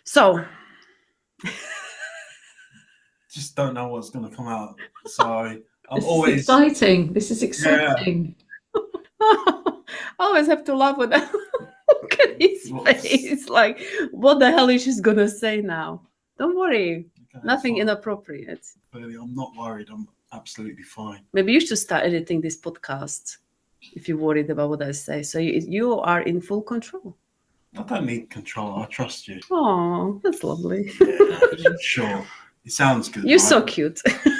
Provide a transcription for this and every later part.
So, just don't know what's going to come out. So I'm This always is exciting. This is exciting. I always have to laugh with that. Look at his face. Like, what the hell is she going to say now? Don't worry. Okay, Nothing fine. inappropriate. Clearly, I'm not worried. I'm absolutely fine. Maybe you should start editing this podcast if you're worried about what I say. So you are in full control. I don't need control. I trust you. Oh, that's lovely. Yeah, sure. It sounds good. You're right? so cute. Okay.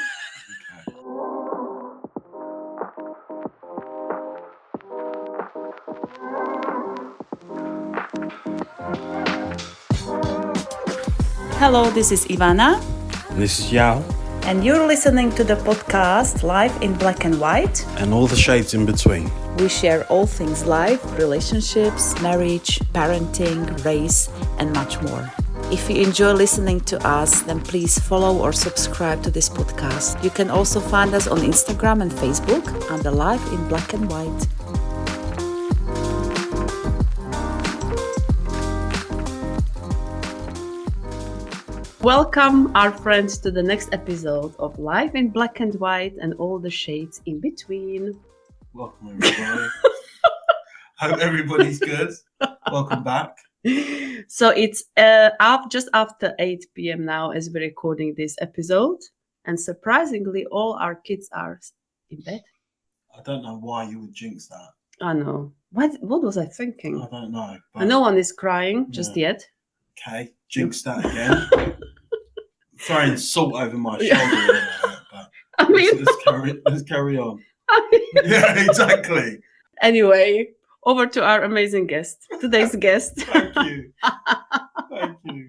Hello, this is Ivana. This is Yao. And you're listening to the podcast Life in Black and White. And all the shades in between. We share all things life, relationships, marriage, parenting, race, and much more. If you enjoy listening to us, then please follow or subscribe to this podcast. You can also find us on Instagram and Facebook under Life in Black and White. Welcome, our friends, to the next episode of Life in Black and White and all the shades in between. Welcome, everybody. Hope everybody's good. Welcome back. So it's just after 8 p.m. now as we're recording this episode. And surprisingly, all our kids are in bed. I don't know why you would jinx that. I know. What was I thinking? I don't know. And no one is crying just yet. Okay, jinx that again. Throwing salt over my shoulder. But I mean, let's carry on. Yeah, exactly. Anyway, over to our amazing guest, today's guest. Thank you. Thank you.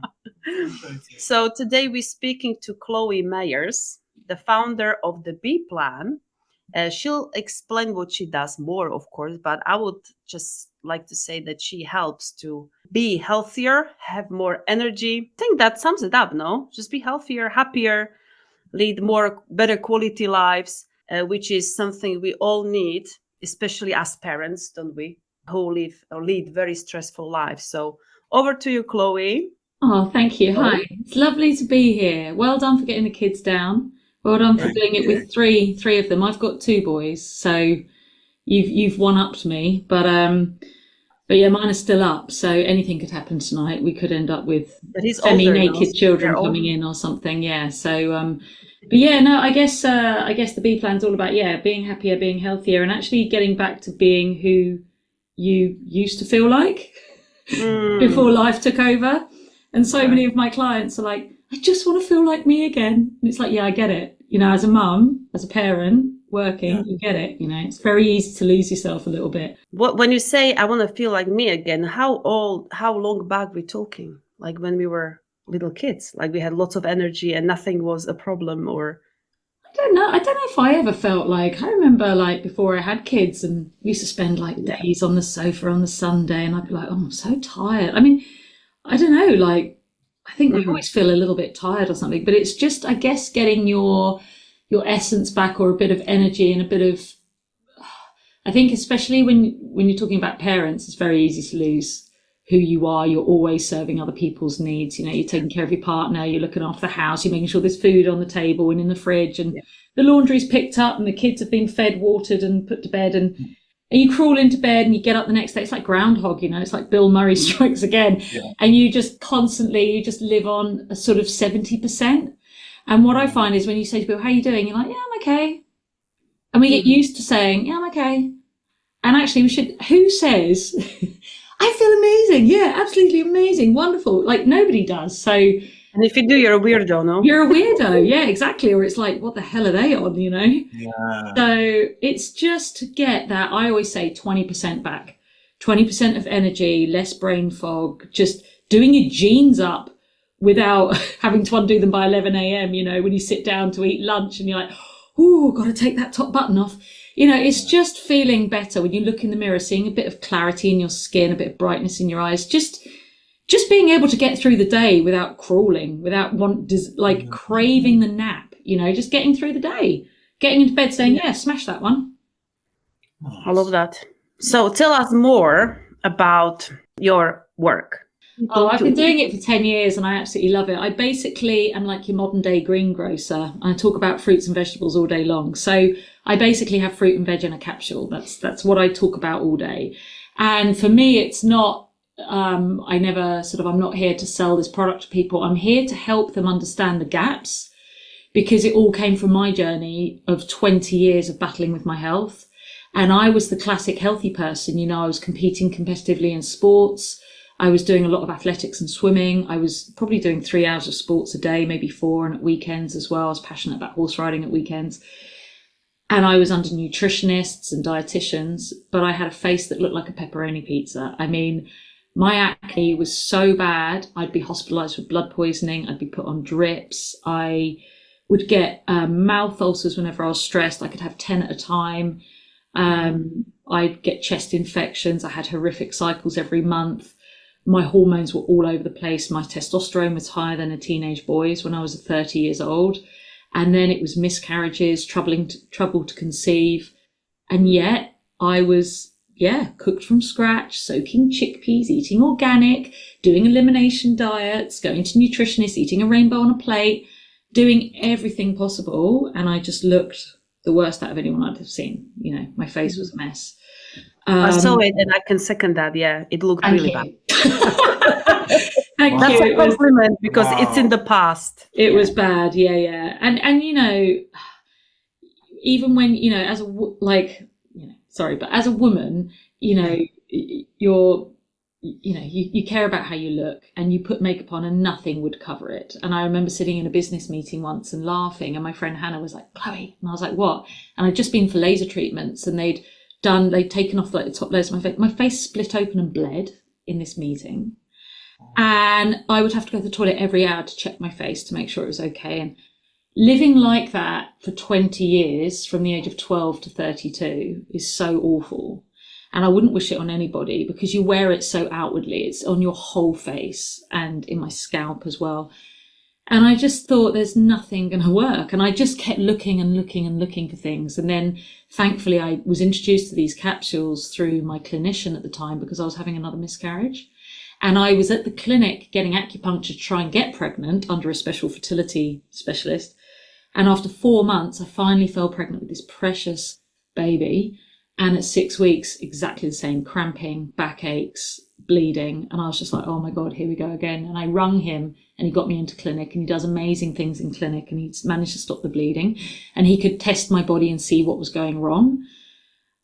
So today we're speaking to Chloe Myers, the founder of the B Plan. She'll explain what she does more, of course, but I would just like to say that she helps to be healthier, have more energy. I think that sums it up, no? Just be healthier, happier, lead better quality lives, which is something we all need, especially as parents, don't we? Who lead very stressful lives. So over to you, Chloe. Oh, thank you. Hi. It's lovely to be here. Well done for getting the kids down. Well done for doing it with three of them. I've got two boys, so you've one-upped me. But yeah, mine are still up, so anything could happen tonight. We could end up with semi-naked children coming in or something. Yeah. So but yeah, no, I guess the B Plan's all about being happier, being healthier, and actually getting back to being who you used to feel like before life took over. And so many of my clients are like, I just want to feel like me again. And it's like, yeah, I get it. You know, as a mum, as a parent, working, you get it. You know, it's very easy to lose yourself a little bit. When you say I want to feel like me again, how long back we're talking? Like when we were little kids, like we had lots of energy and nothing was a problem, or? I don't know if I ever felt like, I remember like before I had kids and we used to spend like days on the sofa on the Sunday and I'd be like, oh, I'm so tired. I mean, I don't know, like, I think we always feel a little bit tired or something, but it's just, I guess, getting your essence back or a bit of energy and a bit of, I think especially when you're talking about parents, it's very easy to lose who you are. You're always serving other people's needs. You know, you're taking care of your partner, you're looking after the house, you're making sure there's food on the table and in the fridge and the laundry's picked up and the kids have been fed, watered and put to bed and you crawl into bed and you get up the next day. It's like Groundhog, you know, it's like Bill Murray Strikes Again. Yeah. And you just live on a sort of 70%. And what I find is when you say to people, how are you doing? You're like, yeah, I'm okay. And we get used to saying, yeah, I'm okay. And actually who says, I feel amazing. Yeah, absolutely amazing. Wonderful. Like nobody does. So. And if you do, you're a weirdo, no? You're a weirdo, yeah, exactly. Or it's like, what the hell are they on, you know? Yeah. So it's just to get that, I always say 20% back. 20% of energy, less brain fog, just doing your jeans up without having to undo them by 11 a.m., you know, when you sit down to eat lunch and you're like, oh, got to take that top button off. You know, it's just feeling better when you look in the mirror, seeing a bit of clarity in your skin, a bit of brightness in your eyes, just being able to get through the day without crawling, without craving the nap, you know, just getting through the day, getting into bed saying, yeah, smash that one. I love that. So tell us more about your work. Oh, people I've to been eat. doing it for 10 years and I absolutely love it. I basically am like your modern day greengrocer. I talk about fruits and vegetables all day long. So I basically have fruit and veg in a capsule. That's what I talk about all day. And for me, it's not, I'm not here to sell this product to people. I'm here to help them understand the gaps because it all came from my journey of 20 years of battling with my health. And I was the classic healthy person. You know, I was competing competitively in sports. I was doing a lot of athletics and swimming. I was probably doing 3 hours of sports a day, maybe 4, and at weekends as well. I was passionate about horse riding at weekends. And I was under nutritionists and dietitians, but I had a face that looked like a pepperoni pizza. I mean, my acne was so bad, I'd be hospitalized with blood poisoning. I'd be put on drips. I would get mouth ulcers whenever I was stressed. I could have 10 at a time. I'd get chest infections. I had horrific cycles every month. My hormones were all over the place. My testosterone was higher than a teenage boy's when I was 30 years old. And then it was miscarriages, trouble to conceive. And yet I was, cooked from scratch, soaking chickpeas, eating organic, doing elimination diets, going to nutritionists, eating a rainbow on a plate, doing everything possible. And I just looked the worst out of anyone I'd have seen. You know, my face was a mess. I saw it and I can second that. Yeah, it looked really bad. Thank That's you. a compliment because it's in the past. It was bad. Yeah. And, you know, even when, you know, as a woman, you know, you care about how you look and you put makeup on and nothing would cover it. And I remember sitting in a business meeting once and laughing, and my friend Hannah was like, Chloe, and I was like, what? And I'd just been for laser treatments and they'd taken off like the top layers of my face. My face split open and bled in this meeting. And I would have to go to the toilet every hour to check my face to make sure it was okay. And living like that for 20 years from the age of 12 to 32 is so awful. And I wouldn't wish it on anybody because you wear it so outwardly. It's on your whole face and in my scalp as well. And I just thought there's nothing going to work. And I just kept looking and looking and looking for things. And then thankfully I was introduced to these capsules through my clinician at the time because I was having another miscarriage. And I was at the clinic getting acupuncture to try and get pregnant under a special fertility specialist. And after 4 months, I finally fell pregnant with this precious baby. And at 6 weeks, exactly the same, cramping, backaches, bleeding. And I was just like, oh my God, here we go again. And I rung him and he got me into clinic and he does amazing things in clinic and he's managed to stop the bleeding and he could test my body and see what was going wrong.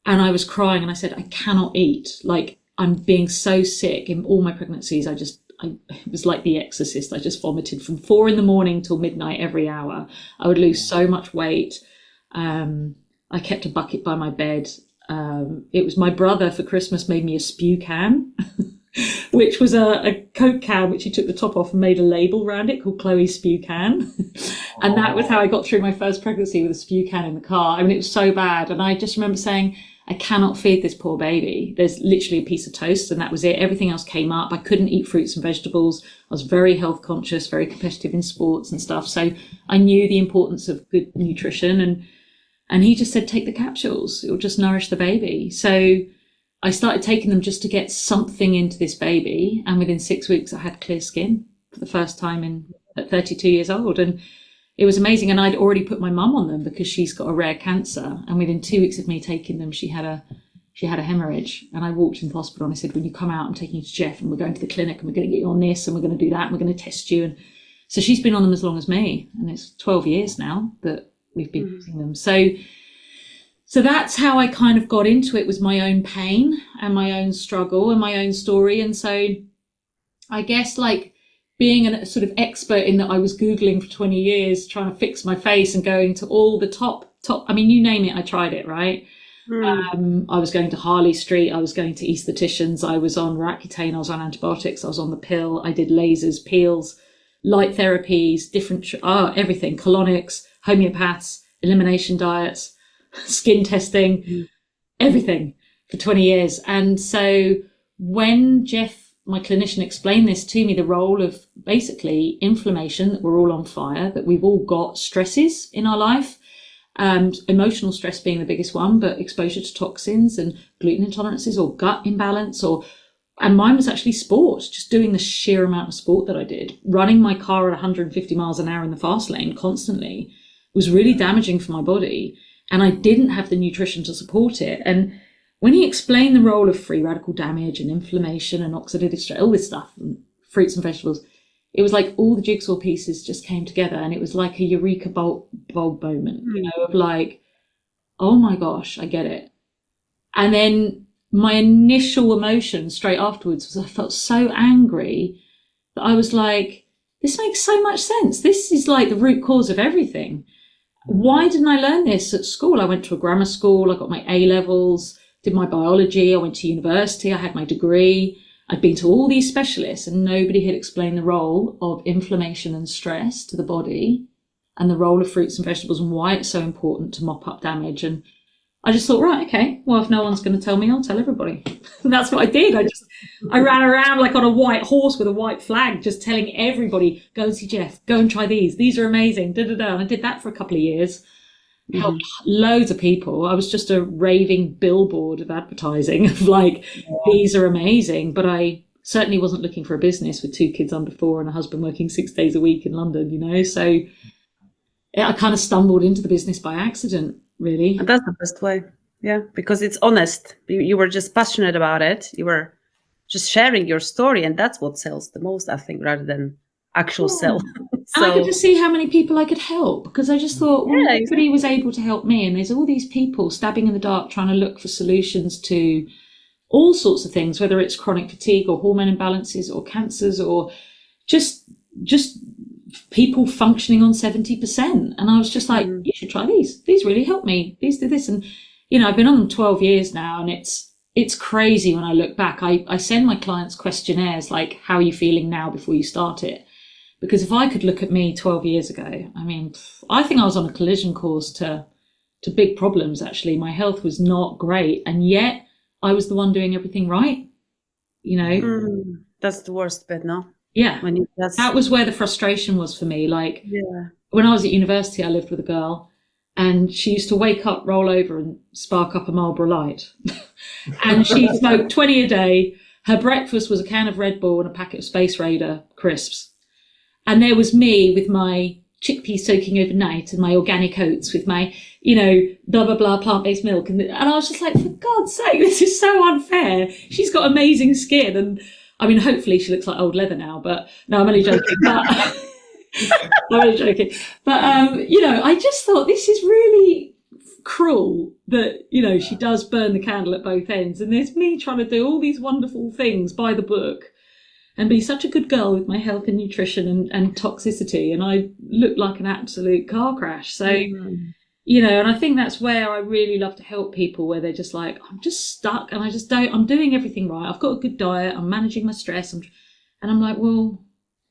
And I was crying and I said, I cannot eat. Like, I'm being so sick in all my pregnancies. It was like The Exorcist. I just vomited from 4 a.m. till midnight every hour. I would lose so much weight. I kept a bucket by my bed. It was my brother for Christmas made me a spew can, which was a Coke can, which he took the top off and made a label around it called Chloe's Spew Can. And that was how I got through my first pregnancy, with a spew can in the car. I mean, it was so bad. And I just remember saying, I cannot feed this poor baby. There's literally a piece of toast and that was it. Everything else came up. I couldn't eat fruits and vegetables. I was very health conscious, very competitive in sports and stuff. So I knew the importance of good nutrition and he just said, take the capsules. It will just nourish the baby. So I started taking them just to get something into this baby. And within 6 weeks, I had clear skin for the first time at 32 years old. And it was amazing. And I'd already put my mum on them because she's got a rare cancer. And within 2 weeks of me taking them, she had a hemorrhage. And I walked into the hospital and I said, when you come out, I'm taking you to Jeff and we're going to the clinic and we're going to get you on this and we're going to do that and we're going to test you. And so she's been on them as long as me. And it's 12 years now that we've been using them. So that's how I kind of got into it, was my own pain and my own struggle and my own story. And so I guess like being a sort of expert in that, I was Googling for 20 years, trying to fix my face and going to all the top, I mean, you name it, I tried it, right? I was going to Harley Street, I was going to estheticians, I was on Roaccutane, I was on antibiotics, I was on the pill, I did lasers, peels, light therapies, different, everything, colonics, homeopaths, elimination diets, skin testing, everything for 20 years. And so when Jeff, my clinician, explained this to me, the role of basically inflammation, that we're all on fire, that we've all got stresses in our life, emotional stress being the biggest one, but exposure to toxins and gluten intolerances or gut imbalance or And mine was actually sport, just doing the sheer amount of sport that I did. Running my car at 150 miles an hour in the fast lane constantly was really damaging for my body. And I didn't have the nutrition to support it. And when he explained the role of free radical damage and inflammation and oxidative stress, all this stuff, and fruits and vegetables, it was like all the jigsaw pieces just came together, and it was like a eureka bulb moment, of like, oh my gosh, I get it. And then my initial emotion straight afterwards was I felt so angry that I was like, this makes so much sense. This is like the root cause of everything. Why didn't I learn this at school? I went to a grammar school, I got my A levels, did my biology, I went to university, I had my degree. I'd been to all these specialists and nobody had explained the role of inflammation and stress to the body and the role of fruits and vegetables and why it's so important to mop up damage. And I just thought, right, okay, well, if no one's going to tell me, I'll tell everybody. And that's what I did. I ran around like on a white horse with a white flag, just telling everybody, go and see Jeff, go and try these. These are amazing. Da, da, da. And I did that for a couple of years. Helped loads of people. I was just a raving billboard of advertising of like, these are amazing. But I certainly wasn't looking for a business with 2 kids under 4 and a husband working 6 days a week in London, So I kind of stumbled into the business by accident, really. And that's the best way. Yeah, because it's honest. You were just passionate about it. You were just sharing your story, and that's what sells the most, I think, rather than actual sell. And I could just see how many people I could help, because I just thought, well, Yeah, nobody was able to help me. And there's all these people stabbing in the dark trying to look for solutions to all sorts of things, whether it's chronic fatigue or hormone imbalances or cancers or just people functioning on 70%. And I was just like, you should try these. These really help me. These do this. And, I've been on them 12 years now, and it's crazy when I look back. I send my clients questionnaires like, how are you feeling now before you start it? Because if I could look at me 12 years ago, I think I was on a collision course to big problems, actually. My health was not great. And yet I was the one doing everything right, That's the worst bit, no? Yeah. That was where the frustration was for me. Like, when I was at university, I lived with a girl, and she used to wake up, roll over and spark up a Marlboro Light. And she smoked 20 a day. Her breakfast was a can of Red Bull and a packet of Space Raider crisps. And there was me with my chickpeas soaking overnight and my organic oats with my, blah, blah, blah, plant-based milk. And I was just like, for God's sake, this is so unfair. She's got amazing skin. And hopefully she looks like old leather now, but no, I'm only joking. But I'm only joking. But, I just thought this is really cruel that, she does burn the candle at both ends. And there's me trying to do all these wonderful things by the book and be such a good girl with my health and nutrition and toxicity. And I look like an absolute car crash. So, and I think that's where I really love to help people, where they're just like, I'm just stuck and I'm doing everything right. I've got a good diet. I'm managing my stress. And I'm like, well,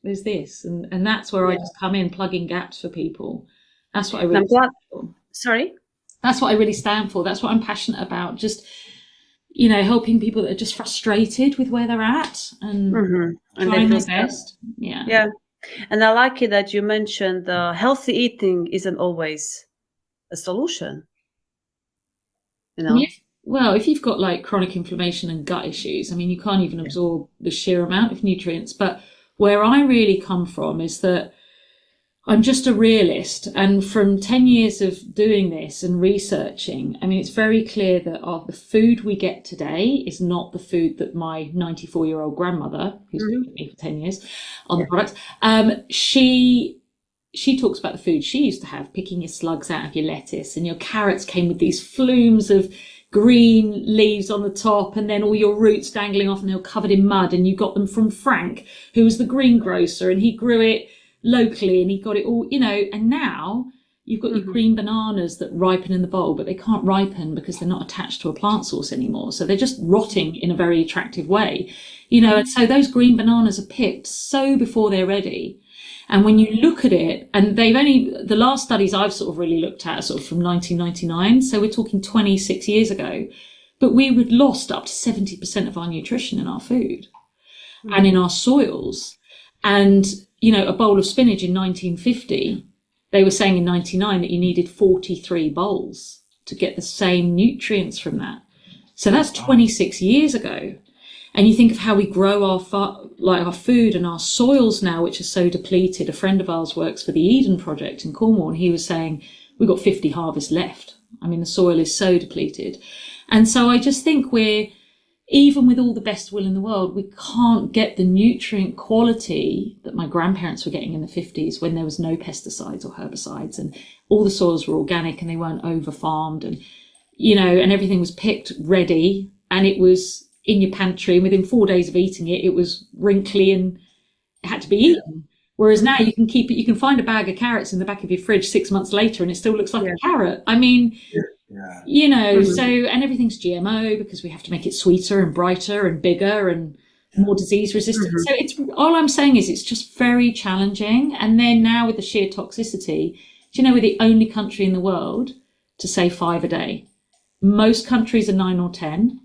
there's this. And that's where I just come in, plugging gaps for people. That's what I really stand for. Sorry? That's what I really stand for. That's what I'm passionate about. Just, helping people that are just frustrated with where they're at and trying their best. Yeah. Yeah. And I like it that you mentioned healthy eating isn't always a solution. If you've got like chronic inflammation and gut issues, you can't even absorb the sheer amount of nutrients. But where I really come from is that I'm just a realist. And from 10 years of doing this and researching, it's very clear that the food we get today is not the food that my 94-year-old grandmother, who's been with me for 10 years on the products, she talks about the food she used to have, picking your slugs out of your lettuce, and your carrots came with these flumes of green leaves on the top, and then all your roots dangling off, and they were covered in mud. And you got them from Frank, who was the greengrocer, and he grew it locally, and he got it all, and now you've got your green bananas that ripen in the bowl, but they can't ripen because they're not attached to a plant source anymore. So they're just rotting in a very attractive way, and so those green bananas are picked so before they're ready. And when you look at it, and the last studies I've sort of really looked at are sort of from 1999. So we're talking 26 years ago, but we would lost up to 70% of our nutrition in our food and in our soils. And, a bowl of spinach in 1950, they were saying in 99 that you needed 43 bowls to get the same nutrients from that. So that's 26 years ago. And you think of how we grow our food and our soils now, which are so depleted. A friend of ours works for the Eden Project in Cornwall, and he was saying we've got 50 harvests left. I mean, the soil is so depleted. And so I just think even with all the best will in the world, we can't get the nutrient quality that my grandparents were getting in the 50s when there was no pesticides or herbicides and all the soils were organic and they weren't over farmed, and, and everything was picked ready and it was in your pantry, and within 4 days of eating it, it was wrinkly and it had to be eaten. Whereas now you can find a bag of carrots in the back of your fridge 6 months later and it still looks like a carrot. I mean, so, and everything's GMO because we have to make it sweeter and brighter and bigger and more disease resistant. So all I'm saying is it's just very challenging. And then now with the sheer toxicity, we're the only country in the world to say 5 a day. Most countries are 9 or 10.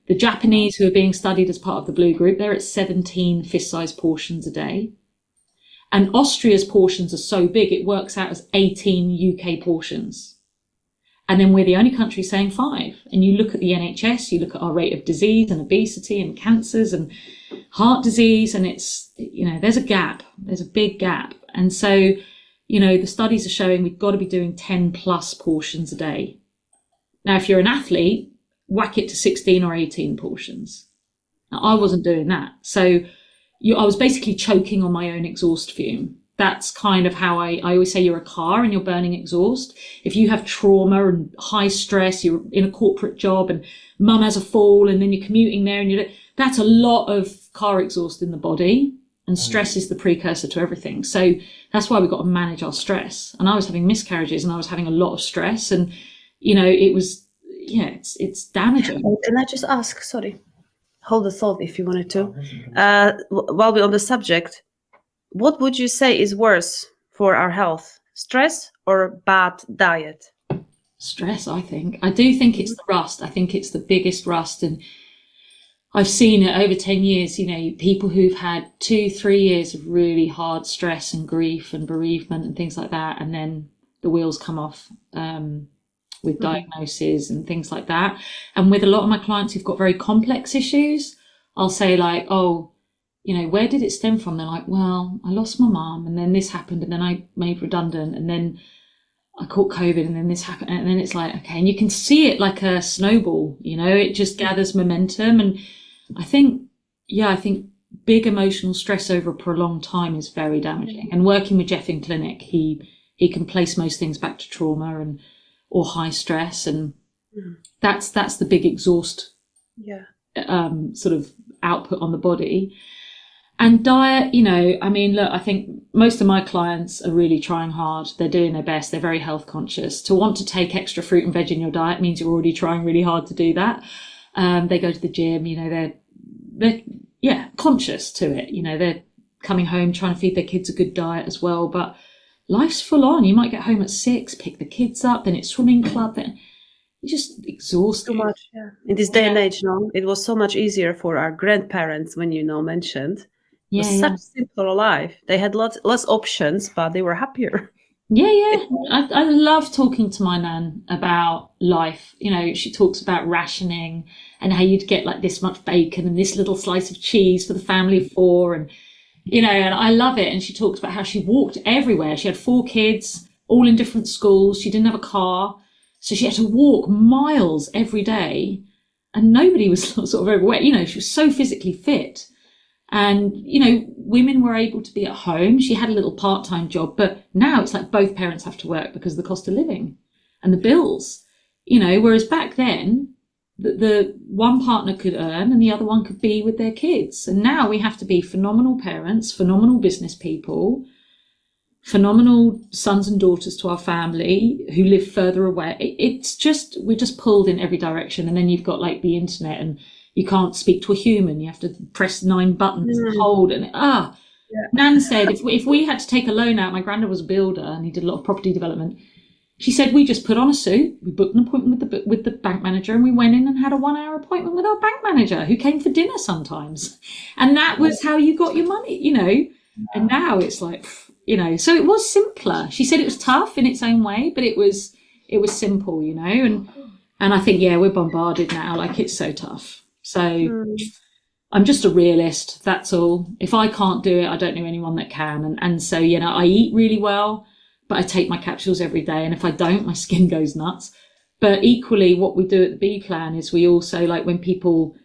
The Japanese, who are being studied as part of the Blue Group, they're at 17 fist-sized portions a day. And Austria's portions are so big, it works out as 18 UK portions. And then we're the only country saying 5. And you look at the NHS, you look at our rate of disease and obesity and cancers and heart disease, and it's, there's a gap. There's a big gap. And so, the studies are showing we've got to be doing 10 plus portions a day. Now, if you're an athlete, whack it to 16 or 18 portions. Now, I wasn't doing that. So I was basically choking on my own exhaust fume. That's kind of how I always say you're a car and you're burning exhaust. If you have trauma and high stress, you're in a corporate job and mum has a fall and then you're commuting there and that's a lot of car exhaust in the body, and stress is the precursor to everything. So that's why we've got to manage our stress. And I was having miscarriages and I was having a lot of stress, and, it was, it's damaging. Can I just ask, sorry, hold the thought if you wanted to, while we're on the subject, what would you say is worse for our health, stress or bad diet? Stress, I think. I do think it's the rust. I think it's the biggest rust. And I've seen it over 10 years, people who've had 2-3 years of really hard stress and grief and bereavement and things like that. And then the wheels come off with diagnoses and things like that. And with a lot of my clients who've got very complex issues, I'll say like, where did it stem from? They're like, well, I lost my mum and then this happened and then I made redundant and then I caught COVID and then this happened. And then it's like, okay. And you can see it like a snowball, it just gathers momentum. And I think big emotional stress over a prolonged time is very damaging. And working with Jeff in clinic, he can place most things back to trauma or high stress. And that's the big exhaust sort of output on the body. And diet, look, I think most of my clients are really trying hard. They're doing their best. They're very health conscious. To want to take extra fruit and veg in your diet means you're already trying really hard to do that. They go to the gym, they're conscious to it. They're coming home, trying to feed their kids a good diet as well. But life's full on. You might get home at 6, pick the kids up, then it's swimming club, then you're just exhausted. So much, in this day and age, it was so much easier for our grandparents when mentioned. It was such a simple life. They had less options, but they were happier. I love talking to my nan about life. She talks about rationing and how you'd get like this much bacon and this little slice of cheese for the family of 4, and and I love it. And she talks about how she walked everywhere. She had 4 kids, all in different schools. She didn't have a car, so she had to walk miles every day, and nobody was sort of overweight. She was so physically fit. And, women were able to be at home. She had a little part-time job, but now it's like both parents have to work because of the cost of living and the bills, whereas back then the one partner could earn and the other one could be with their kids. And now we have to be phenomenal parents, phenomenal business people, phenomenal sons and daughters to our family who live further away. We're just pulled in every direction. And then you've got like the internet and you can't speak to a human. You have to press 9 buttons and hold. And Nan said if we had to take a loan out, my granddad was a builder and he did a lot of property development. She said we just put on a suit, we booked an appointment with the bank manager, and we went in and had a 1-hour appointment with our bank manager who came for dinner sometimes. And that was how you got your money, And now it's like, so it was simpler. She said it was tough in its own way, but it was simple, And I think we're bombarded now, like it's so tough. So I'm just a realist. That's all. If I can't do it, I don't know anyone that can. And so, I eat really well, but I take my capsules every day. And if I don't, my skin goes nuts. But equally, what we do at the B Plan is we also, like, when people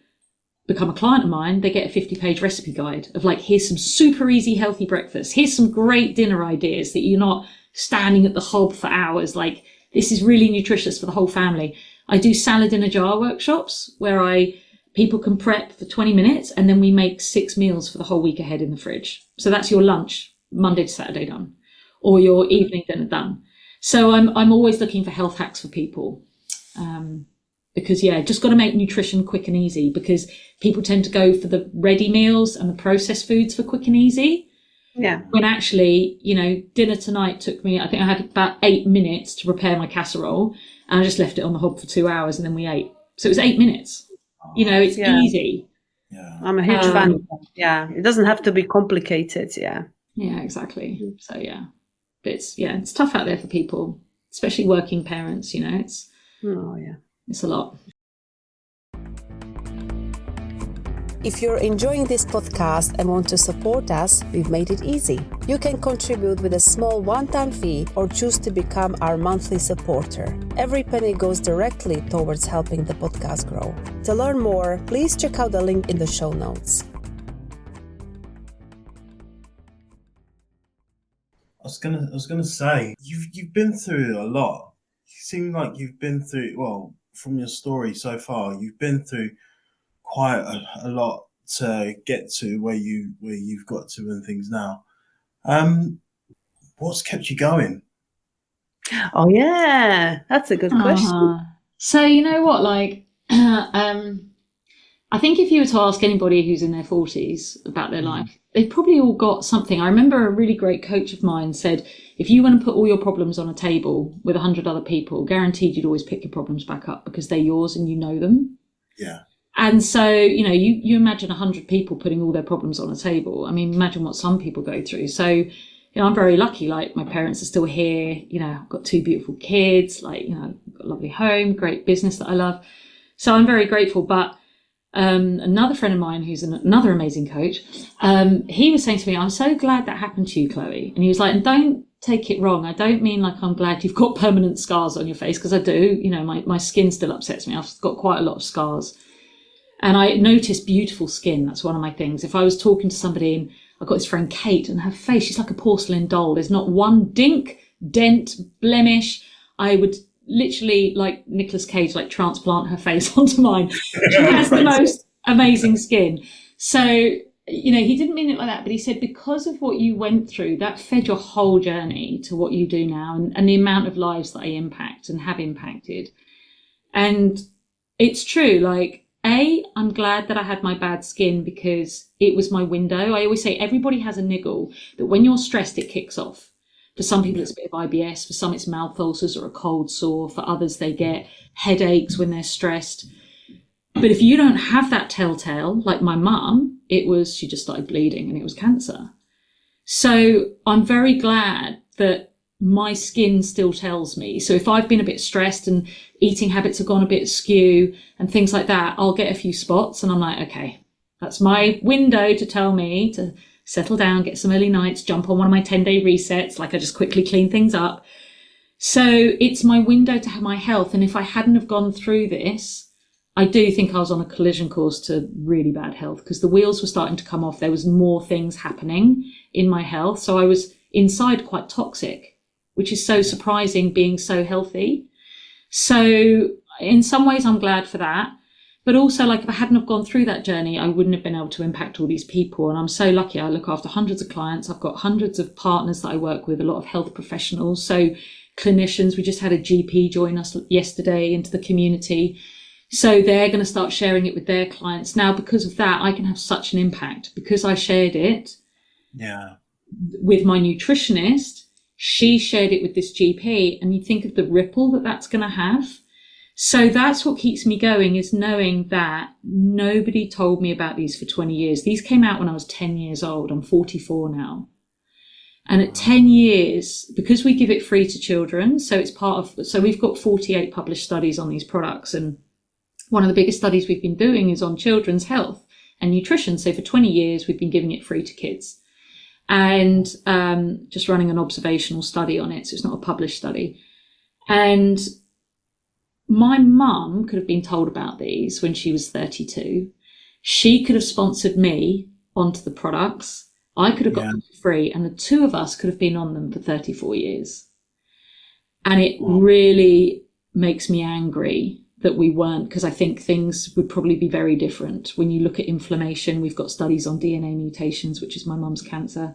become a client of mine, they get a 50-page recipe guide of, like, here's some super easy, healthy breakfast. Here's some great dinner ideas that you're not standing at the hob for hours. Like, this is really nutritious for the whole family. I do salad in a jar workshops where people can prep for 20 minutes and then we make 6 meals for the whole week ahead in the fridge. So that's your lunch, Monday to Saturday done, or your evening dinner done. So I'm always looking for health hacks for people. Because just got to make nutrition quick and easy, because people tend to go for the ready meals and the processed foods for quick and easy. Yeah. When actually, dinner tonight took me, I think I had about 8 minutes to prepare my casserole, and I just left it on the hob for 2 hours and then we ate. So it was 8 minutes. It's easy. Yeah. I'm a huge fan of that. Yeah. It doesn't have to be complicated. Yeah. Yeah, exactly. So but it's tough out there for people, especially working parents, it's a lot. If you're enjoying this podcast and want to support us, we've made it easy. You can contribute with a small one-time fee or choose to become our monthly supporter. Every penny goes directly towards helping the podcast grow. To learn more, please check out the link in the show notes. I was gonna say, you've been through a lot. You seem like you've been through, well, from your story so far, you've been through quite a lot to get to where you've got to and things now. What's kept you going? Oh yeah, that's a good question. So you know what, like, I think if you were to ask anybody who's in their 40s about their life, they've probably all got something. I remember a really great coach of mine said, if you want to put all your problems on a table with 100 other people, guaranteed you'd always pick your problems back up because they're yours and you know them. Yeah. And so, you imagine 100 people putting all their problems on a table. I mean, imagine what some people go through. So, I'm very lucky. Like, my parents are still here. I've got 2 beautiful kids. Like, I've got a lovely home, great business that I love. So I'm very grateful. But another friend of mine who's another amazing coach, he was saying to me, I'm so glad that happened to you, Chloe. And he was like, and don't take it wrong. I don't mean like I'm glad you've got permanent scars on your face, because I do. My skin still upsets me. I've got quite a lot of scars. And I noticed beautiful skin. That's one of my things. If I was talking to somebody, and I've got this friend Kate, and her face, she's like a porcelain doll. There's not one dink, dent, blemish. I would literally, like Nicolas Cage, like transplant her face onto mine. She has the most amazing skin. So, he didn't mean it like that, but he said, because of what you went through, that fed your whole journey to what you do now, and the amount of lives that I impact and have impacted. And it's true, like, I'm glad that I had my bad skin because it was my window. I always say everybody has a niggle that when you're stressed, it kicks off. For some people, it's a bit of IBS. For some, it's mouth ulcers or a cold sore. For others, they get headaches when they're stressed. But if you don't have that telltale, like my mum, she just started bleeding and it was cancer. So I'm very glad that my skin still tells me. So if I've been a bit stressed and eating habits have gone a bit askew and things like that, I'll get a few spots and I'm like, okay, that's my window to tell me to settle down, get some early nights, jump on one of my 10-day resets. Like, I just quickly clean things up. So it's my window to have my health. And if I hadn't have gone through this, I do think I was on a collision course to really bad health, because the wheels were starting to come off. There was more things happening in my health. So I was inside quite toxic, which is so surprising being so healthy. So in some ways, I'm glad for that. But also, like, if I hadn't have gone through that journey, I wouldn't have been able to impact all these people. And I'm so lucky. I look after hundreds of clients. I've got hundreds of partners that I work with, a lot of health professionals. So clinicians, we just had a GP join us yesterday into the community. So they're going to start sharing it with their clients. Now, because of that, I can have such an impact because I shared it with my nutritionist. She shared it with this GP, and you think of the ripple that that's going to have. So that's what keeps me going, is knowing that nobody told me about these for 20 years. These came out when I was 10 years old. I'm 44 now. And at 10 years, because we give it free to children, so we've got 48 published studies on these products. And one of the biggest studies we've been doing is on children's health and nutrition. So for 20 years, we've been giving it free to kids and just running an observational study on it. So it's not a published study. And my mum could have been told about these when she was 32. She could have sponsored me onto the products. I could have got them for free, and the two of us could have been on them for 34 years. And it really makes me angry that we weren't, because I think things would probably be very different. When you look at inflammation, we've got studies on DNA mutations, which is my mum's cancer.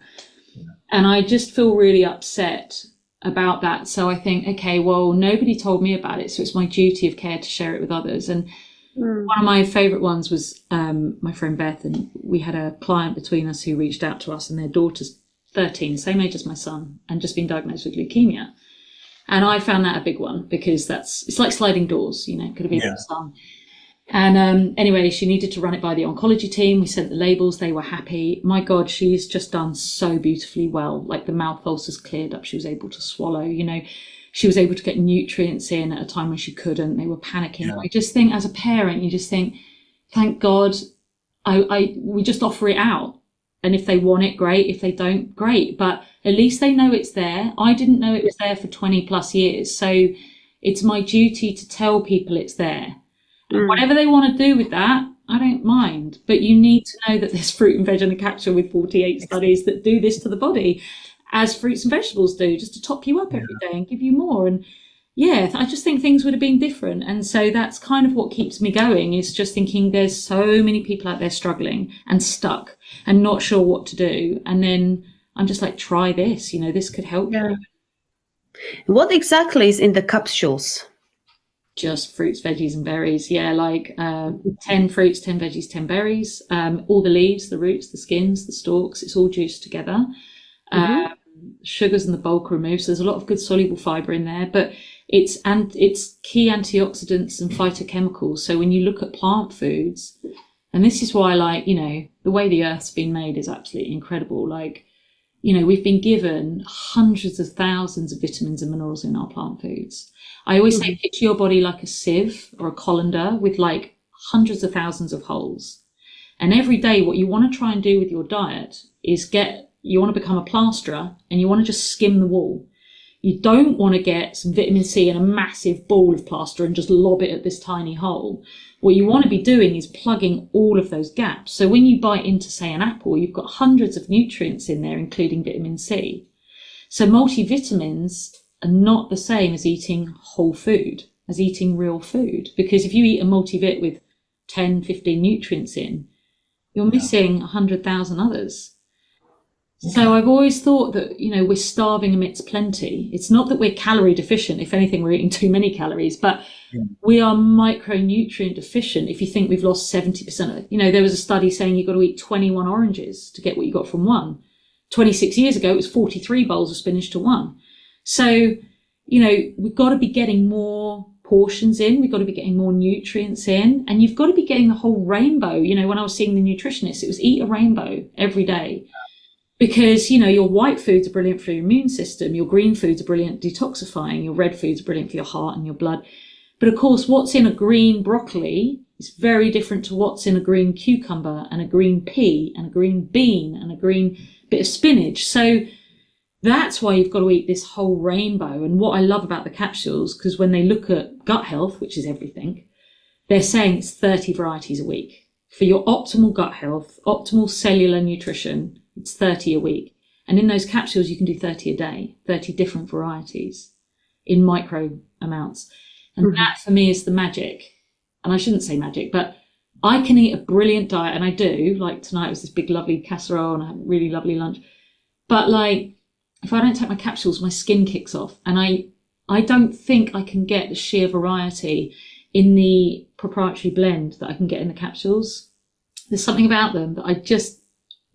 And I just feel really upset about that. So I think, okay, well, nobody told me about it, so it's my duty of care to share it with others. And one of my favourite ones was my friend Beth, and we had a client between us who reached out to us, and their daughter's 13, same age as my son, and just been diagnosed with leukemia. And I found that a big one, because it's like sliding doors, you know, could have been my son. And anyway, she needed to run it by the oncology team. We sent the labels, they were happy. My God, she's just done so beautifully well. Like the mouth ulcers cleared up, she was able to swallow, you know, she was able to get nutrients in at a time when she couldn't. They were panicking. Yeah. I just think, as a parent, you just think, thank God, we just offer it out. And if they want it, great. If they don't, great. But at least they know it's there. I didn't know it was there for 20 plus years. So it's my duty to tell people it's there. And whatever they want to do with that, I don't mind. But you need to know that there's fruit and veg in a capsule with 48 studies that do this to the body, as fruits and vegetables do, just to top you up every day and give you more. And yeah, I just think things would have been different. And so that's kind of what keeps me going, is just thinking there's so many people out there struggling and stuck and not sure what to do. And then I'm just like, try this, you know, this could help you. What exactly is in the capsules? Just fruits, veggies and berries. Yeah, like 10 fruits, 10 veggies, 10 berries. All the leaves, the roots, the skins, the stalks, it's all juiced together. Sugars and the bulk removed. So there's a lot of good soluble fibre in there, but it's key antioxidants and phytochemicals. So when you look at plant foods, and this is why, like, you know, the way the earth's been made is absolutely incredible. Like, you know, we've been given hundreds of thousands of vitamins and minerals in our plant foods. I always say, picture your body like a sieve or a colander with like hundreds of thousands of holes. And every day what you want to try and do with your diet is you want to become a plasterer, and you want to just skim the wall. You don't want to get some vitamin C in a massive ball of plaster and just lob it at this tiny hole. What you want to be doing is plugging all of those gaps. So when you bite into, say, an apple, you've got hundreds of nutrients in there, including vitamin C. So multivitamins are not the same as eating whole food, as eating real food. Because if you eat a multivit with 10, 15 nutrients in, you're missing 100,000 others. So I've always thought that, you know, we're starving amidst plenty. It's not that we're calorie deficient. If anything, we're eating too many calories, but we are micronutrient deficient. If you think we've lost 70% of it, you know, there was a study saying you've got to eat 21 oranges to get what you got from one. 26 years ago, it was 43 bowls of spinach to one. So, you know, we've got to be getting more portions in. We've got to be getting more nutrients in, and you've got to be getting the whole rainbow. You know, when I was seeing the nutritionist, it was eat a rainbow every day. Because, you know, your white foods are brilliant for your immune system, your green foods are brilliant detoxifying, your red foods are brilliant for your heart and your blood. But of course, what's in a green broccoli is very different to what's in a green cucumber and a green pea and a green bean and a green bit of spinach. So that's why you've got to eat this whole rainbow. And what I love about the capsules, because when they look at gut health, which is everything, they're saying it's 30 varieties a week. For your optimal gut health, optimal cellular nutrition, it's 30 a week. And in those capsules, you can do 30 a day, 30 different varieties in micro amounts. And that for me is the magic. And I shouldn't say magic, but I can eat a brilliant diet, and I do. Like tonight was this big lovely casserole and I had a really lovely lunch. But like, if I don't take my capsules, my skin kicks off. And I don't think I can get the sheer variety in the proprietary blend that I can get in the capsules. There's something about them that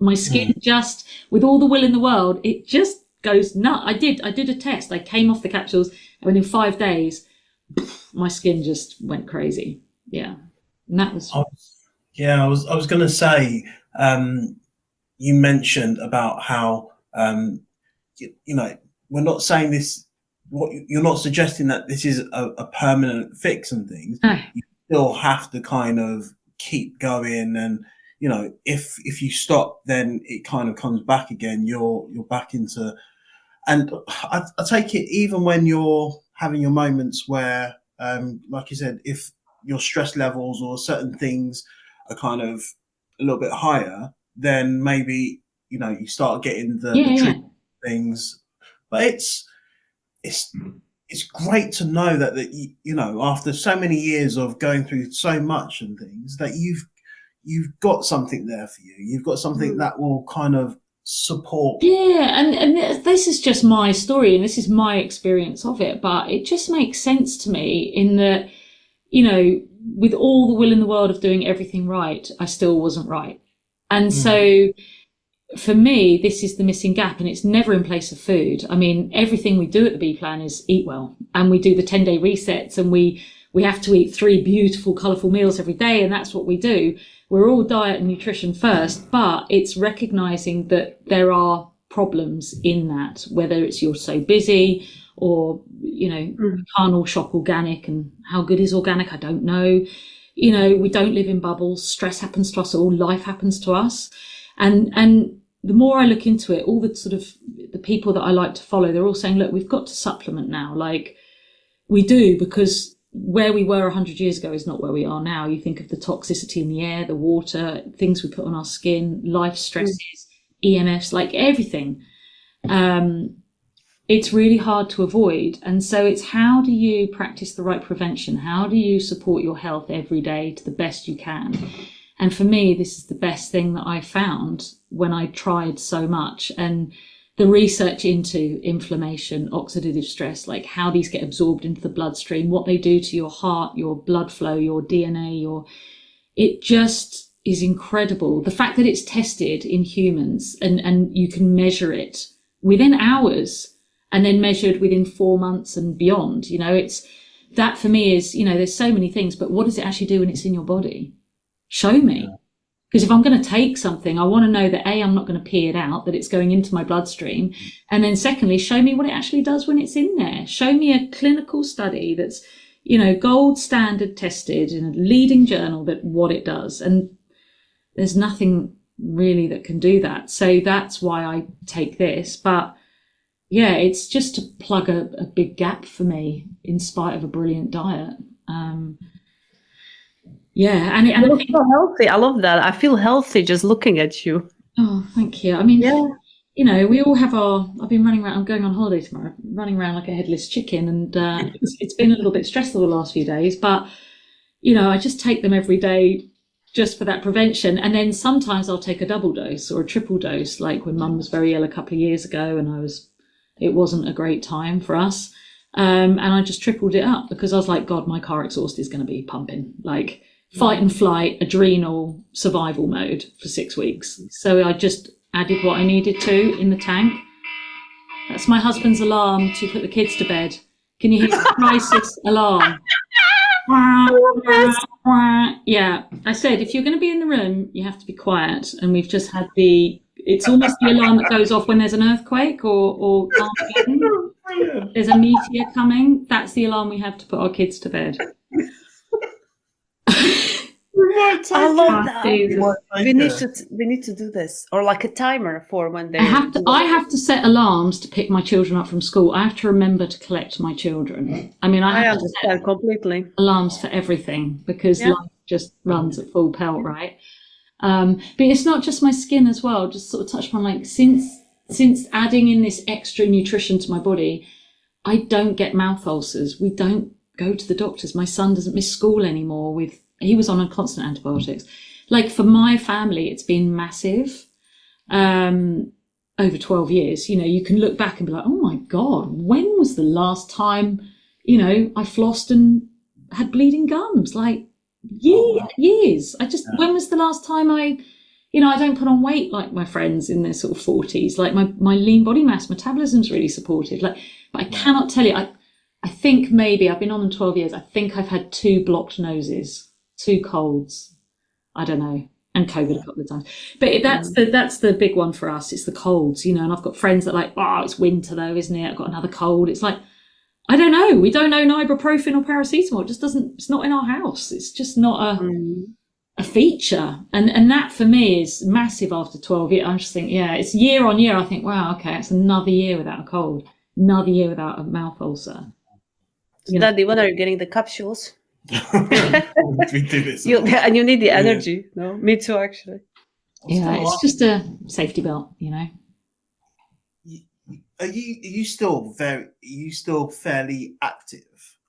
my skin just, with all the will in the world, it just goes nuts. I did a test. I came off the capsules, and within 5 days, my skin just went crazy. Yeah. And that was... I was going to say, you mentioned about how, you know, we're not saying this, you're not suggesting that this is a permanent fix and things. No. You still have to kind of keep going, and if you stop, then it kind of comes back again. You're back into, and I take it even when you're having your moments where, like you said, if your stress levels or certain things are kind of a little bit higher, then maybe you start getting the trigger things. But it's it's great to know that after so many years of going through so much and things, that you've got something there for you. You've got something that will kind of support. Yeah, and this is just my story and this is my experience of it, but it just makes sense to me in that, with all the will in the world of doing everything right, I still wasn't right. And so for me, this is the missing gap, and it's never in place of food. I mean, everything we do at the B Plan is eat well, and we do the 10-day resets, and we have to eat 3 beautiful, colourful meals every day, and that's what we do. We're all diet and nutrition first, but it's recognising that there are problems in that, whether it's you're so busy or, we can't all shop organic, and how good is organic? I don't know. We don't live in bubbles. Stress happens to us all. Life happens to us. And the more I look into it, all the sort of the people that I like to follow, they're all saying, look, we've got to supplement now. Like we do, because where we were 100 years ago is not where we are now. You think of the toxicity in the air, the water, things we put on our skin, life stresses, EMFs, like everything. It's really hard to avoid. And so it's how do you practice the right prevention? How do you support your health every day to the best you can? And for me, this is the best thing that I found when I tried so much. And the research into inflammation, oxidative stress, like how these get absorbed into the bloodstream, what they do to your heart, your blood flow, your DNA, it just is incredible. The fact that it's tested in humans and you can measure it within hours and then measured within 4 months and beyond, it's that for me is, there's so many things, but what does it actually do when it's in your body? Show me. Because if I'm going to take something, I want to know that A, I'm not going to pee it out, that it's going into my bloodstream. And then secondly, show me what it actually does when it's in there. Show me a clinical study that's, gold standard tested in a leading journal that what it does. And there's nothing really that can do that. So that's why I take this. But yeah, it's just to plug a big gap for me in spite of a brilliant diet. Yeah, and you look so healthy. I love that. I feel healthy just looking at you. Oh, thank you. I mean, we all have I've been running around. I'm going on holiday tomorrow, running around like a headless chicken, and it's been a little bit stressful the last few days. But I just take them every day just for that prevention. And then sometimes I'll take a double dose or a triple dose, like when Mum was very ill a couple of years ago, and it wasn't a great time for us, and I just tripled it up because I was like, God, my car exhaust is going to be pumping like. Fight and flight, adrenal, survival mode for 6 weeks. So I just added what I needed to in the tank. That's my husband's alarm to put the kids to bed. Can you hear the crisis alarm? Yeah, I said, if you're going to be in the room, you have to be quiet. And we've just had it's almost the alarm that goes off when there's an earthquake or there's a meteor coming. That's the alarm we have to put our kids to bed. I love that. We need to do this, or like a timer for when they. I have to set alarms to pick my children up from school. I have to remember to collect my children. I mean, I understand completely. Alarms for everything because life just runs at full pelt, right? But it's not just my skin as well. Just sort of touch upon like since adding in this extra nutrition to my body, I don't get mouth ulcers. We don't go to the doctors. My son doesn't miss school anymore he was on a constant antibiotics. Like for my family, it's been massive. Over 12 years, you can look back and be like, oh my God, when was the last time, I flossed and had bleeding gums? Like years. When was the last time I don't put on weight like my friends in their sort of 40s, like my lean body mass metabolism's really supported. But I cannot tell you, I think maybe I've been on them 12 years. I think I've had 2 blocked noses, 2 colds. I don't know. And COVID a couple of times. But that's the big one for us. It's the colds, and I've got friends that are like, oh, it's winter though, isn't it? I've got another cold. It's like, I don't know. We don't know ibuprofen or paracetamol. It just doesn't, it's not in our house. It's just not a feature, and that for me is massive after 12 years. I'm just thinking, yeah, it's year on year. I think, wow, okay, it's another year without a cold, another year without a mouth ulcer. So Daddy, when are you getting the capsules? We do this. And you need the energy. No, me too, actually. Yeah, it's just a safety belt, Are you still fairly active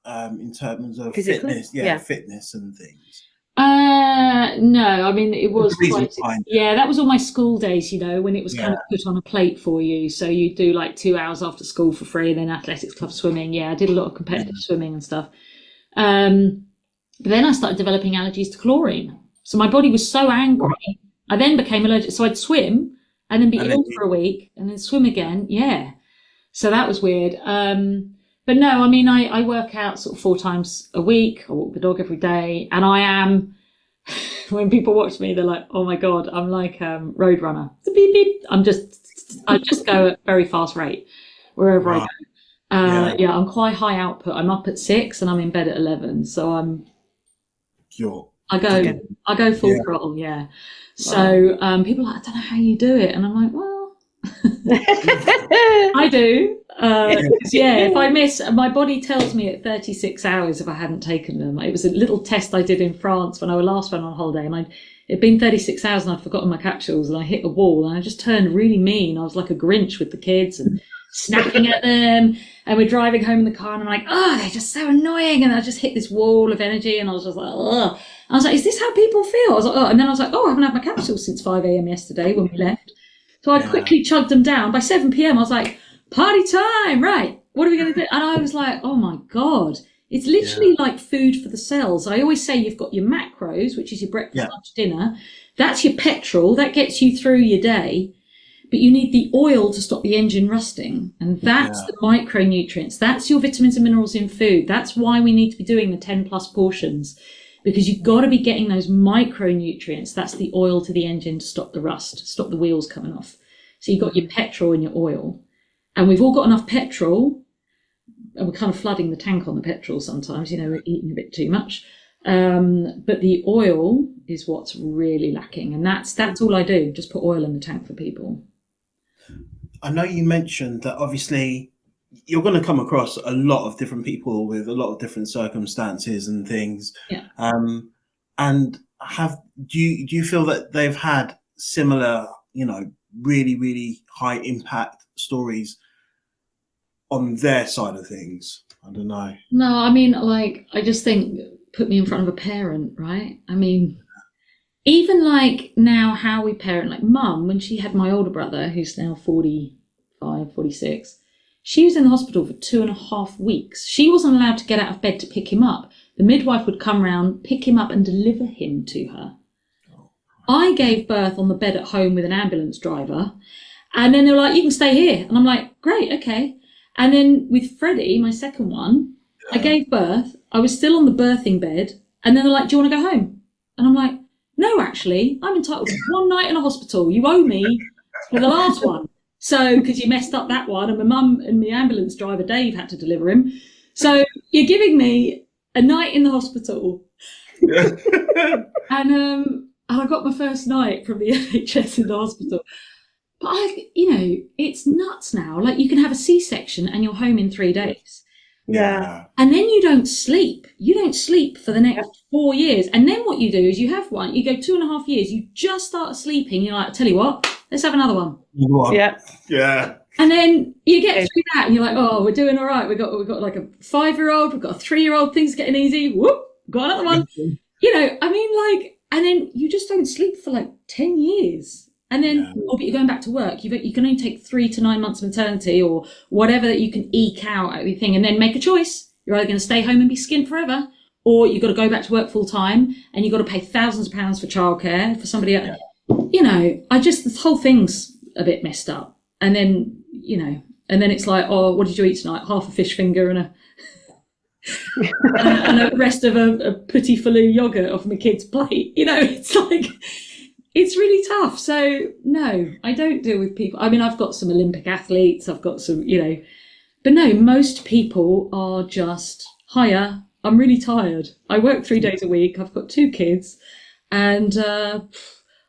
in terms of Physically? fitness? Yeah. Fitness and things. No, I mean, it was The reason quite, behind it. yeah, that was all my school days, when it was kind of Yeah. put on a plate for you. So you do like 2 hours after school for free, and then athletics club swimming. Yeah, I did a lot of competitive swimming and stuff. But then I started developing allergies to chlorine. So my body was so angry. I then became allergic. So I'd swim and then be And ill then for a week and then swim again. Yeah. So that was weird. But no, I mean, I work out sort of 4 times a week. I walk the dog every day. And I am, when people watch me, they're like, oh my God, I'm like Roadrunner. It's a beep, beep. I just go at very fast rate wherever I go. Yeah, I'm quite high output. I'm up at 6 and I'm in bed at 11. So I go full throttle. Yeah. So people are like, I don't know how you do it. And I'm like, well, I do. If I miss, my body tells me at 36 hours if I hadn't taken them. It was a little test I did in France when I last went on holiday, and it'd been 36 hours and I'd forgotten my capsules, and I hit a wall and I just turned really mean. I was like a Grinch with the kids and snapping at them, and we're driving home in the car and I'm like, oh, they're just so annoying, and I just hit this wall of energy, and I was just like, oh. I was like, is this how people feel? I was like, oh, and then I was like, oh, I haven't had my capsules since 5 a.m. yesterday when we left. So I quickly chugged them down. By 7 p.m. I was like, party time, right? What are we going to do? And I was like, oh my God, it's literally like food for the cells. I always say you've got your macros, which is your breakfast, lunch, dinner. That's your petrol. That gets you through your day. But you need the oil to stop the engine rusting. And that's the micronutrients. That's your vitamins and minerals in food. That's why we need to be doing the 10 plus portions, because you've got to be getting those micronutrients. That's the oil to the engine to stop the rust, stop the wheels coming off. So you've got your petrol and your oil. And we've all got enough petrol, and we're kind of flooding the tank on the petrol sometimes, we're eating a bit too much. But the oil is what's really lacking. And that's all I do, just put oil in the tank for people. I know you mentioned that obviously you're going to come across a lot of different people with a lot of different circumstances and things. Yeah. And do you feel that they've had similar, really, really high impact stories on their side of things? I don't know. No, I mean, I just think, put me in front of a parent, right? I mean, even now how we parent, mum, when she had my older brother, who's now 45, 46, she was in the hospital for 2.5 weeks. She wasn't allowed to get out of bed to pick him up. The midwife would come round, pick him up and deliver him to her. I gave birth on the bed at home with an ambulance driver. And then they were like, you can stay here. And I'm like, great, okay. And then with Freddie, my second one, I gave birth. I was still on the birthing bed. And then they're like, do you want to go home? And I'm like, no, actually, I'm entitled to 1 night in a hospital. You owe me for the last one. So, because you messed up that one, and my mum and my ambulance driver, Dave, had to deliver him. So you're giving me a night in the hospital. And I got my first night from the NHS in the hospital. But it's nuts now. You can have a C-section and you're home in 3 days. Yeah. And then you don't sleep. You don't sleep for the next 4 years. And then what you do is you have one, you go 2.5 years, you just start sleeping. You're like, I tell you what, let's have another one. Yeah. Yeah. And then you get through that and you're like, oh, we're doing all right. We've got like a 5-year-old, we've got a 3-year-old, things getting easy. Whoop, got another one. And then you just don't sleep for 10 years. And then, but you're going back to work. You can only take 3 to 9 months maternity or whatever that you can eke out everything, and then make a choice. You're either going to stay home and be skint forever, or you've got to go back to work full time, and you've got to pay thousands of pounds for childcare for somebody else. This whole thing's a bit messed up. And then, and then it's like, oh, what did you eat tonight? Half a fish finger and and a rest of a petit falou yogurt off my kid's plate. It's really tough. So no, I don't deal with people. I mean, I've got some Olympic athletes, I've got some, but no, most people are just, hiya, I'm really tired. I work 3 days a week. I've got 2 kids. And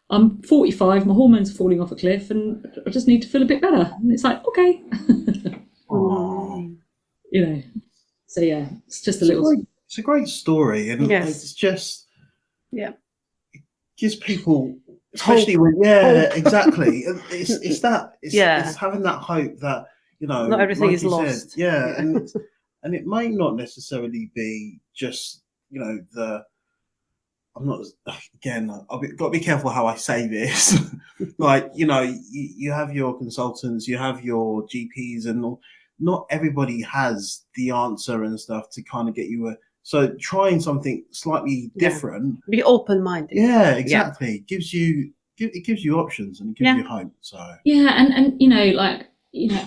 I'm 45, my hormones are falling off a cliff, and I just need to feel a bit better. And it's like, okay. Oh, You know, so yeah, it's just a it's little. it's a great story, and Yes. it's just Yeah. gives people, especially when, Hope. exactly. It's that, Yeah. it's having that hope that, Not everything like is you lost. said, and it might not necessarily be just, the. I'm not, again, got to be careful how I say this. Like, you have your consultants, you have your GPs, and all. Not everybody has the answer and stuff to kind of get you so trying something slightly Yeah. different. Be open-minded. Yeah, exactly. It gives you options, and it gives Yeah. you hope. So Yeah, and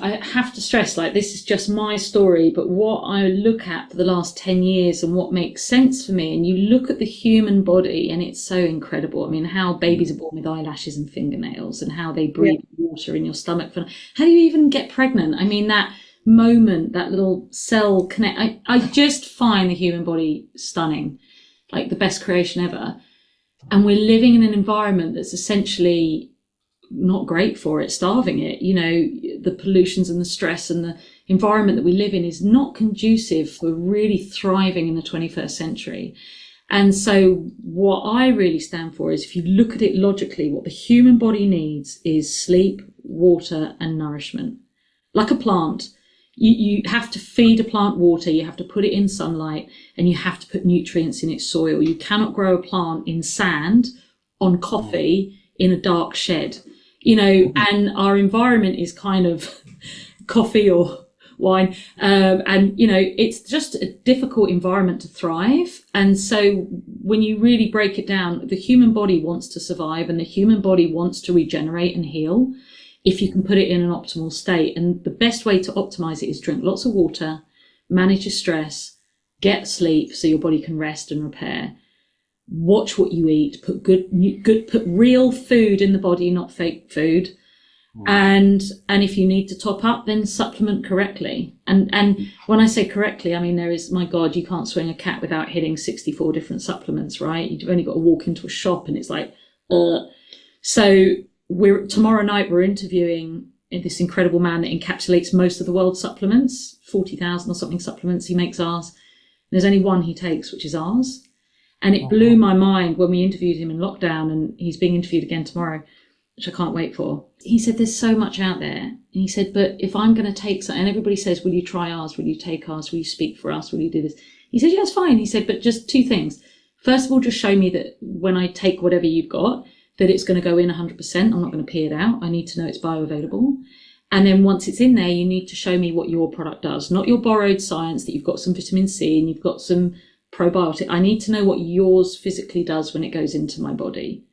I have to stress, like, this is just my story, but what I look at for the last 10 years and what makes sense for me, and you look at the human body and it's so incredible. I mean, how babies are born with eyelashes and fingernails, and how they breathe water in your stomach. How do you even get pregnant? I mean, that moment, that little cell connect, I just find the human body stunning, like the best creation ever. And we're living in an environment that's essentially not great for it, starving it. The pollutions and the stress and the environment that we live in is not conducive for really thriving in the 21st century. And so what I really stand for is, if you look at it logically, what the human body needs is sleep, water, and nourishment. Like a plant, you have to feed a plant water, you have to put it in sunlight, and you have to put nutrients in its soil. You cannot grow a plant in sand, on coffee, in a dark shed. And our environment is kind of coffee or wine. It's just a difficult environment to thrive. And so when you really break it down, the human body wants to survive, and the human body wants to regenerate and heal if you can put it in an optimal state. And the best way to optimize it is drink lots of water, manage your stress, get sleep so your body can rest and repair. Watch what you eat, put put real food in the body, not fake food. And if you need to top up, then supplement correctly. And when I say correctly, I mean, there is, my God, you can't swing a cat without hitting 64 different supplements, right? You've only got to walk into a shop and it's like, So tomorrow night we're interviewing this incredible man that encapsulates most of the world's supplements, 40,000 or something supplements. He makes ours. There's only one he takes, which is ours. And it blew my mind when we interviewed him in lockdown, and he's being interviewed again tomorrow, which I can't wait for. He said, there's so much out there. And he said, but if I'm going to take something, and everybody says, will you try ours? Will you take ours? Will you speak for us? Will you do this? He said, yeah, it's fine. He said, but just two things. First of all, just show me that when I take whatever you've got, that it's going to go in 100%. I'm not going to pee it out. I need to know it's bioavailable. And then once it's in there, you need to show me what your product does, not your borrowed science that you've got some vitamin C and you've got some probiotic. I need to know what yours physically does when it goes into my body.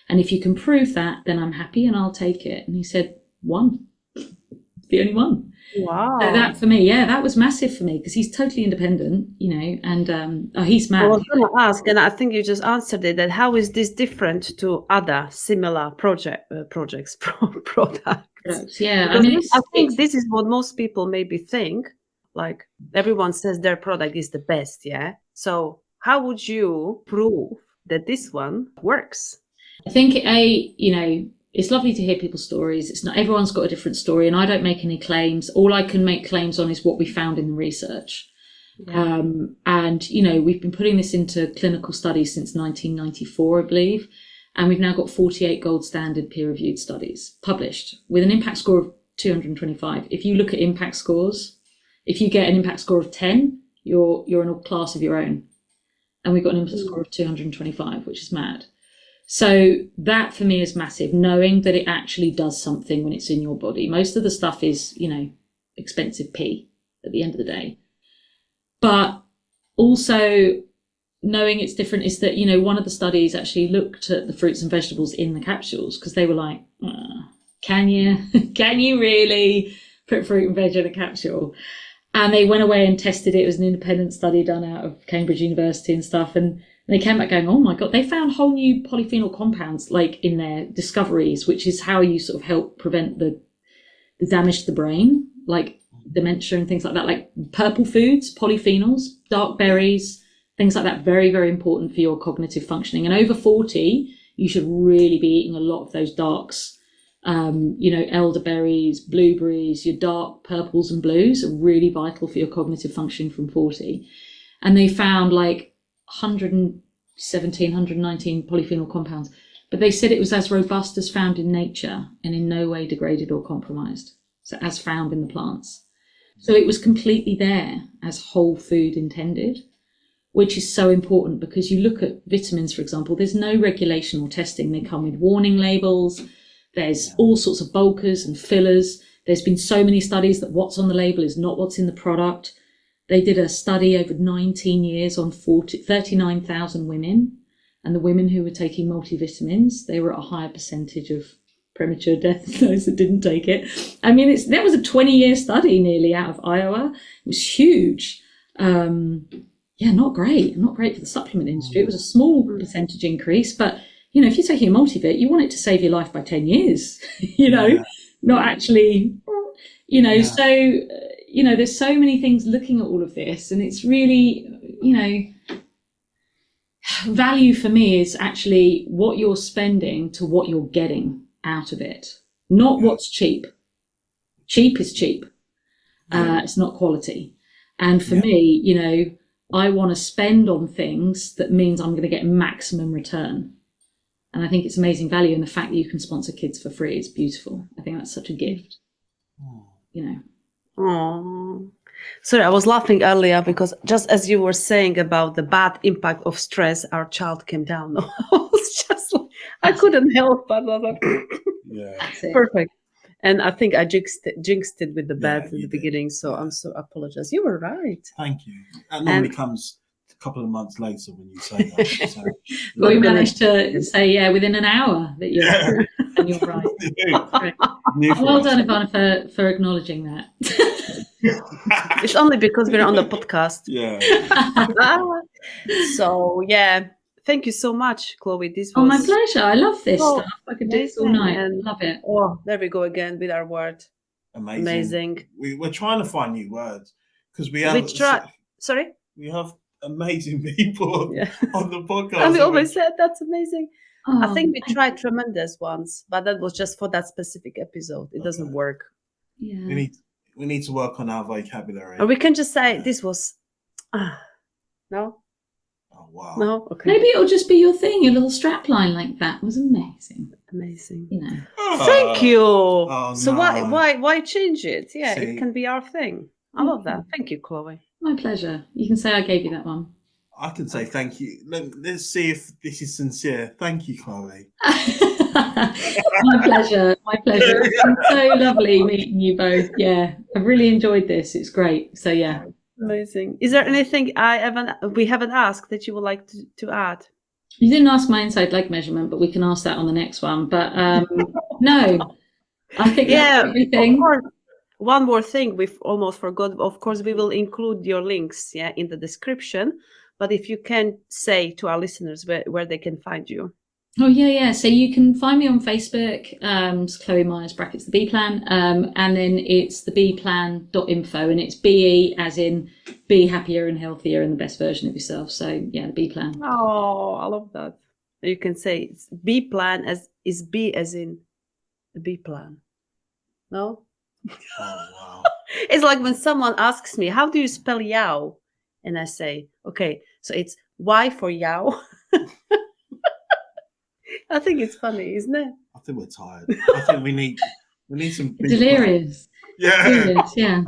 And if you can prove that, then I'm happy and I'll take it. And he said, one, the only one. Wow. So that for me, that was massive for me, because he's totally independent, and he's mad. I was going to ask, and I think you just answered it, that how is this different to other similar products? Yeah, Because I think this is what most people maybe think. Like, everyone says their product is the best, yeah? So how would you prove that this one works? I think it's lovely to hear people's stories. It's not, everyone's got a different story, and I don't make any claims. All I can make claims on is what we found in the research. Yeah. We've been putting this into clinical studies since 1994, I believe. And we've now got 48 gold standard peer-reviewed studies published with an impact score of 225. If you look at impact scores, if you get an impact score of 10, you're in a class of your own. And we've got an impact score of 225, which is mad. So that for me is massive, knowing that it actually does something when it's in your body. Most of the stuff is, expensive pee at the end of the day. But also knowing it's different is that, one of the studies actually looked at the fruits and vegetables in the capsules, because they were like, can you really put fruit and veg in a capsule? And they went away and tested it. It was an independent study done out of Cambridge University and stuff. And they came back going, oh my God, they found whole new polyphenol compounds like in their discoveries, which is how you sort of help prevent the damage to the brain, like dementia and things like that, like purple foods, polyphenols, dark berries. things like that. Very, very important for your cognitive functioning. And over 40, you should really be eating a lot of those darks. Elderberries, blueberries, your dark purples and blues are really vital for your cognitive functioning from 40. And they found like 117, 119 polyphenol compounds, but they said it was as robust as found in nature and in no way degraded or compromised. So as found in the plants. So it was completely there as whole food intended, which is so important because you look at vitamins, for example, there's no regulation or testing. They come with warning labels. There's all sorts of bulkers and fillers. There's been so many studies that what's on the label is not what's in the product. They did a study over 19 years on 39,000 women, and the women who were taking multivitamins, they were at a higher percentage of premature death than those that didn't take it. I mean, that was a 20-year study nearly out of Iowa. It was huge. Not great for the supplement industry. It was a small percentage increase, but if you're taking a multivit, you want it to save your life by 10 years, not actually, so, there's so many things looking at all of this, and it's really, value for me is actually what you're spending to what you're getting out of it, not what's cheap. Cheap is cheap. It's not quality. And for me, I want to spend on things that means I'm going to get maximum return. And I think it's amazing value. And the fact that you can sponsor kids for free is beautiful. I think that's such a gift, Oh, sorry, I was laughing earlier because just as you were saying about the bad impact of stress, our child came down. I was just like, I couldn't help but I was like, perfect. And I think I jinxed it with the bed in the beginning, so I'm so apologize. You were right. Thank you. That normally comes a couple of months later when you say that. So. Well, we managed to say, within an hour that you're, and you're right. Well done, Ivana, for acknowledging that. It's only because we're on the podcast. Yeah. So, thank you so much, Chloe. This was my pleasure. I love this stuff. I could do this all night. I love it. Oh, there we go again with our word. Amazing. We're trying to find new words because we have. Sorry? We have amazing people on the podcast. And we always said that's amazing. Oh, I think we tried tremendous once, but that was just for that specific episode. It doesn't work. Yeah. We need to work on our vocabulary. Or we can just say this was no. Oh wow. No, okay. Maybe it'll just be your thing, your little strap line like that was amazing. Amazing. Thank you. Oh, so no. why change it? Yeah, See? it can be our thing. I love that. Thank you, Chloe. My pleasure. You can say I gave you that one. I can say thank you. Let's see if this is sincere. Thank you, Chloe. My pleasure. My pleasure. It's been so lovely meeting you both. Yeah, I've really enjoyed this. It's great. So yeah. Amazing. Is there anything we haven't asked that you would like to add? You didn't ask my inside leg measurement, but we can ask that on the next one. But no, I think that's everything. Of course. One more thing we've almost forgot. Of course, we will include your links in the description. But if you can say to our listeners where they can find you. Oh, yeah. So you can find me on Facebook, it's Chloe Myers brackets the B Plan, and then it's the bplan.info, and it's BE as in be happier and healthier and the best version of yourself. So yeah, the B Plan. Oh, I love that. You can say it's B Plan is B as in the B Plan. No? Oh wow. It's like when someone asks me, how do you spell Yao? And I say, okay, so it's Y for Yao. I think it's funny, isn't it? I think we're tired. I think we need some big delirious. Yeah. Delirious, yeah.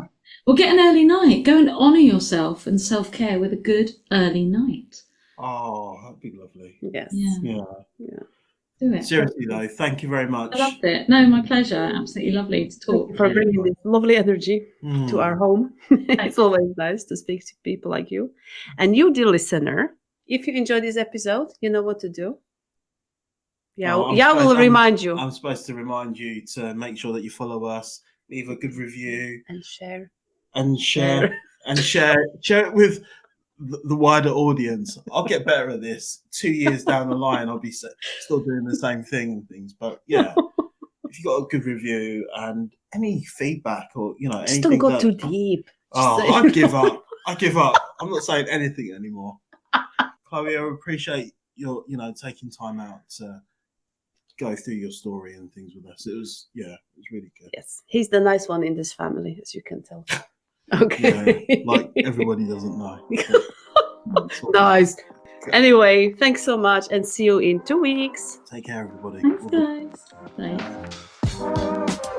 Well, get an early night. Go and honour yourself and self-care with a good early night. Oh, that'd be lovely. Yes. Yeah. Do it. Seriously though, thank you very much. I loved it. No, my pleasure. Absolutely lovely to talk. Thank you for bringing this lovely energy to our home. It's always nice to speak to people like you. And you, dear listener, if you enjoyed this episode, you know what to do. Yeah, will remind you. I'm supposed to remind you to make sure that you follow us, leave a good review, and share it with the wider audience. I'll get better at this. 2 years down the line, I'll be still doing the same thing and things. But yeah, if you got a good review and any feedback or anything, just don't go too deep. I give up. I'm not saying anything anymore. Chloe, I appreciate your, taking time out to go through your story and things with us. It was really good. Yes, he's the nice one in this family, as you can tell. Okay. Yeah, like everybody doesn't know. Nice. Anyway, thanks so much and see you in 2 weeks. Take care, everybody. Thanks, guys. Bye. Bye.